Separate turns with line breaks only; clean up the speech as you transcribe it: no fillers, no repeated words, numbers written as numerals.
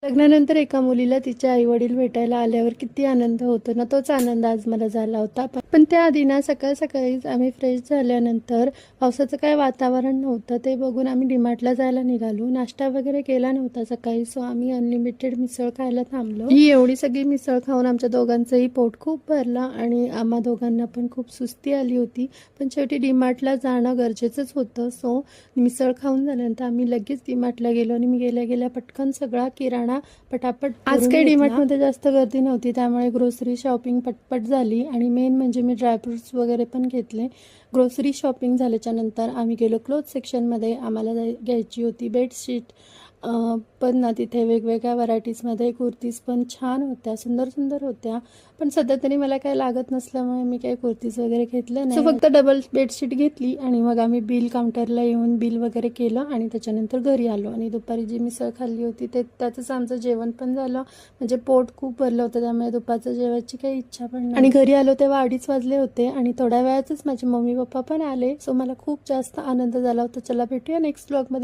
लग्नानंतर एका मुलीला तिचे आई वडील भेटायला आल्यावर किती आनंद होतो ना, तोच आनंद आज मला झाला होता. पण त्याआधी ना सकाळ सकाळीच आम्ही फ्रेश झाल्यानंतर पावसाचं काय वातावरण नव्हतं ते बघून आम्ही डीमार्टला जायला निघालो. नाश्ता वगैरे केला नव्हता सकाळी, सो आम्ही अनलिमिटेड मिसळ खायला थांबलो. ही एवढी सगळी मिसळ खाऊन आमच्या दोघांचंही पोट खूप भरलं आणि आम्हा दोघांना पण खूप सुस्ती आली होती. पण शेवटी डीमार्टला जाणं गरजेचंच होतं. सो मिसळ खाऊन झाल्यानंतर आम्ही लगेच डीमार्टला गेलो आणि मी गेल्या गेल्या पटकन सगळा किराणा पटापट. आज काही डीमार्ट मध्ये जास्त गर्दी नव्हती, त्यामुळे ग्रोसरी शॉपिंग पटपट झाली आणि मेन म्हणजे मी ड्रायफ्रुट्स वगैरे पण घेतले. ग्रोसरी शॉपिंग झाल्याच्या नंतर आम्ही गेलो क्लोथ सेक्शन मध्ये. आम्हाला घ्यायची होती बेडशीट, पण ना तिथे वेगवेगळ्या व्हरायटीजमध्ये कुर्तीज पण छान होत्या, सुंदर सुंदर होत्या. पण सध्या तरी मला काय लागत नसल्यामुळे मी काही कुर्तीज वगैरे घेतले नाही. फक्त डबल बेडशीट घेतली आणि मग आम्ही बिल काउंटरला येऊन बिल वगैरे केलं आणि त्याच्यानंतर घरी आलो. आणि दुपारी जी मिसळ खाल्ली होती त्याचंच आमचं जेवण पण झालं. म्हणजे पोट खूप भरलं होतं, त्यामुळे दुपारचं जेवायची काही इच्छा पण नाही. आणि घरी आलो तेव्हा 2:30 वाजले होते आणि थोड्या वेळातच माझे मम्मी पप्पा पण आले. सो मला खूप जास्त आनंद झाला होता. चला भेटूया नेक्स्ट व्लॉगमध्ये.